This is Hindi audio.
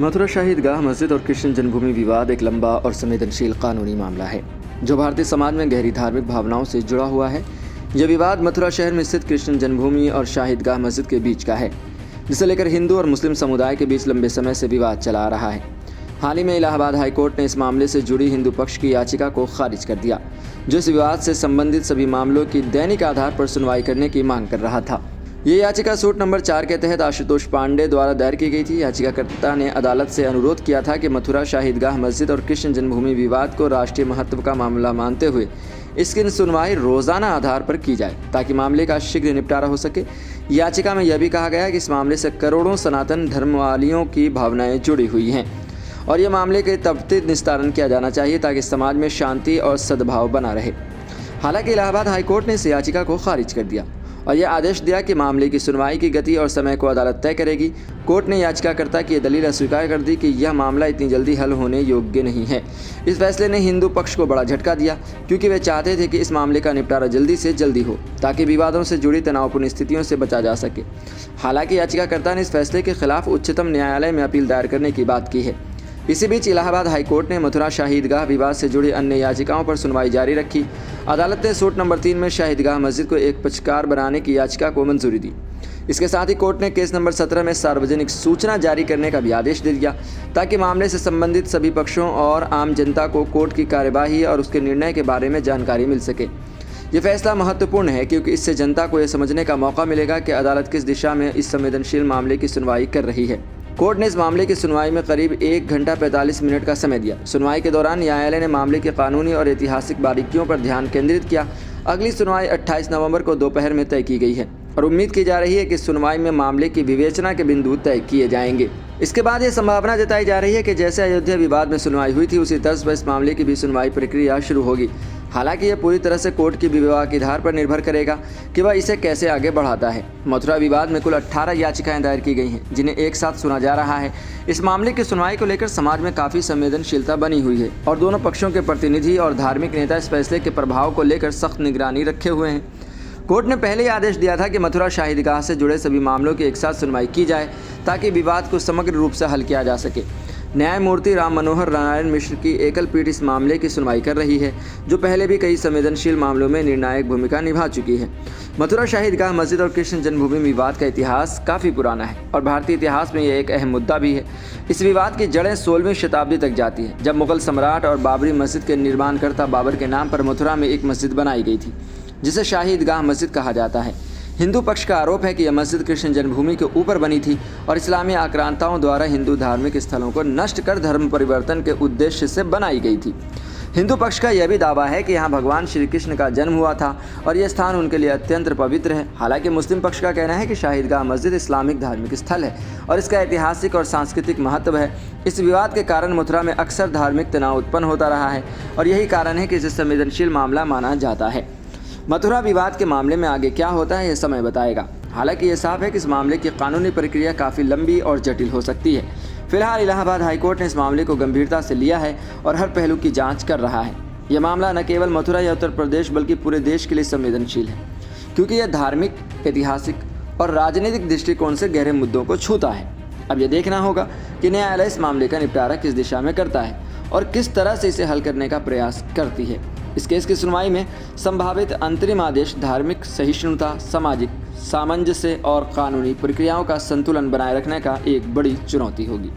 मथुरा शाही ईदगाह मस्जिद और कृष्ण जन्मभूमि विवाद एक लंबा और संवेदनशील कानूनी मामला है जो भारतीय समाज में गहरी धार्मिक भावनाओं से जुड़ा हुआ है। यह विवाद मथुरा शहर में स्थित कृष्ण जन्मभूमि और शाही ईदगाह मस्जिद के बीच का है, जिसे लेकर हिंदू और मुस्लिम समुदाय के बीच लंबे समय से विवाद चला आ रहा है। हाल ही में इलाहाबाद हाईकोर्ट ने इस मामले से जुड़ी हिंदू पक्ष की याचिका को खारिज कर दिया, जो इस विवाद से संबंधित सभी मामलों की दैनिक आधार पर सुनवाई करने की मांग कर रहा था। ये याचिका सूट नंबर 4 के तहत आशुतोष पांडे द्वारा दायर की गई थी। याचिकाकर्ता ने अदालत से अनुरोध किया था कि मथुरा शाही ईदगाह मस्जिद और कृष्ण जन्मभूमि विवाद को राष्ट्रीय महत्व का मामला मानते हुए इसकी सुनवाई रोजाना आधार पर की जाए ताकि मामले का शीघ्र निपटारा हो सके। याचिका में यह भी कहा गया है कि इस मामले से करोड़ों सनातन धर्मवालियों की भावनाएं जुड़ी हुई हैं और यह मामले के त्वरित निस्तारण किया जाना चाहिए ताकि समाज में शांति और सद्भाव बना रहे। हालांकि इलाहाबाद हाईकोर्ट ने इस याचिका को खारिज कर दिया और यह आदेश दिया कि मामले की सुनवाई की गति और समय को अदालत तय करेगी। कोर्ट ने याचिकाकर्ता की दलील अस्वीकार कर दी कि यह मामला इतनी जल्दी हल होने योग्य नहीं है। इस फैसले ने हिंदू पक्ष को बड़ा झटका दिया क्योंकि वे चाहते थे कि इस मामले का निपटारा जल्दी से जल्दी हो ताकि विवादों से जुड़ी तनावपूर्ण स्थितियों से बचा जा सके। हालांकि याचिकाकर्ता ने इस फैसले के खिलाफ उच्चतम न्यायालय में अपील दायर करने की बात की है। इसी बीच इलाहाबाद हाईकोर्ट ने मथुरा शाही ईदगाह विवाद से जुड़ी अन्य याचिकाओं पर सुनवाई जारी रखी। अदालत ने सूट नंबर 3 में शाही ईदगाह मस्जिद को एक पक्षकार बनाने की याचिका को मंजूरी दी। इसके साथ ही कोर्ट ने केस नंबर 17 में सार्वजनिक सूचना जारी करने का भी आदेश दे दिया ताकि मामले से संबंधित सभी पक्षों और आम जनता को कोर्ट की कार्यवाही और उसके निर्णय के बारे में जानकारी मिल सके। ये फैसला महत्वपूर्ण है क्योंकि इससे जनता को यह समझने का मौका मिलेगा कि अदालत किस दिशा में इस संवेदनशील मामले की सुनवाई कर रही है। कोर्ट ने इस मामले की सुनवाई में करीब 1 घंटा 45 मिनट का समय दिया। सुनवाई के दौरान न्यायालय ने मामले के कानूनी और ऐतिहासिक बारीकियों पर ध्यान केंद्रित किया। अगली सुनवाई 28 नवंबर को दोपहर में तय की गई है और उम्मीद की जा रही है कि सुनवाई में मामले की विवेचना के बिंदु तय किए जाएंगे। इसके बाद यह संभावना जताई जा रही है कि जैसे अयोध्या विवाद में सुनवाई हुई थी उसी तर्ज पर इस मामले की भी सुनवाई प्रक्रिया शुरू होगी। हालांकि यह पूरी तरह से कोर्ट की विवेक के आधार पर निर्भर करेगा कि वह इसे कैसे आगे बढ़ाता है। मथुरा विवाद में कुल 18 याचिकाएं दायर की गई हैं जिन्हें एक साथ सुना जा रहा है। इस मामले की सुनवाई को लेकर समाज में काफ़ी संवेदनशीलता बनी हुई है और दोनों पक्षों के प्रतिनिधि और धार्मिक नेता इस फैसले के प्रभाव को लेकर सख्त निगरानी रखे हुए हैं। कोर्ट ने पहले ही आदेश दिया था कि मथुरा शाही ईदगाह से जुड़े सभी मामलों की एक साथ सुनवाई की जाए ताकि विवाद को समग्र रूप से हल किया जा सके। न्यायमूर्ति राम मनोहर नारायण मिश्र की एकल पीठ इस मामले की सुनवाई कर रही है, जो पहले भी कई संवेदनशील मामलों में निर्णायक भूमिका निभा चुकी है। मथुरा शाही ईदगाह मस्जिद और कृष्ण जन्मभूमि विवाद का इतिहास काफ़ी पुराना है और भारतीय इतिहास में यह एक अहम मुद्दा भी है। इस विवाद की जड़ें 16वीं शताब्दी तक जाती है, जब मुगल सम्राट और बाबरी मस्जिद के निर्माणकर्ता बाबर के नाम पर मथुरा में एक मस्जिद बनाई गई थी जिसे शाही ईदगाह मस्जिद कहा जाता है। हिंदू पक्ष का आरोप है कि यह मस्जिद कृष्ण जन्मभूमि के ऊपर बनी थी और इस्लामी आक्रांताओं द्वारा हिंदू धार्मिक स्थलों को नष्ट कर धर्म परिवर्तन के उद्देश्य से बनाई गई थी। हिंदू पक्ष का यह भी दावा है कि यहाँ भगवान श्री कृष्ण का जन्म हुआ था और यह स्थान उनके लिए अत्यंत पवित्र है। हालांकि मुस्लिम पक्ष का कहना है कि शाही ईदगाह मस्जिद इस्लामिक धार्मिक स्थल है और इसका ऐतिहासिक और सांस्कृतिक महत्व है। इस विवाद के कारण मथुरा में अक्सर धार्मिक तनाव उत्पन्न होता रहा है और यही कारण है कि इसे संवेदनशील मामला माना जाता है। मथुरा विवाद के मामले में आगे क्या होता है यह समय बताएगा। हालांकि यह साफ है कि इस मामले की कानूनी प्रक्रिया काफ़ी लंबी और जटिल हो सकती है। फिलहाल इलाहाबाद हाईकोर्ट ने इस मामले को गंभीरता से लिया है और हर पहलू की जांच कर रहा है। यह मामला न केवल मथुरा या उत्तर प्रदेश बल्कि पूरे देश के लिए संवेदनशील है क्योंकि यह धार्मिक, ऐतिहासिक और राजनीतिक दृष्टिकोण से गहरे मुद्दों को छूता है। अब यह देखना होगा कि न्यायालय इस मामले का निपटारा किस दिशा में करता है और किस तरह से इसे हल करने का प्रयास करती है। इस केस की सुनवाई में संभावित अंतरिम आदेश धार्मिक सहिष्णुता, सामाजिक सामंजस्य और कानूनी प्रक्रियाओं का संतुलन बनाए रखने का एक बड़ी चुनौती होगी।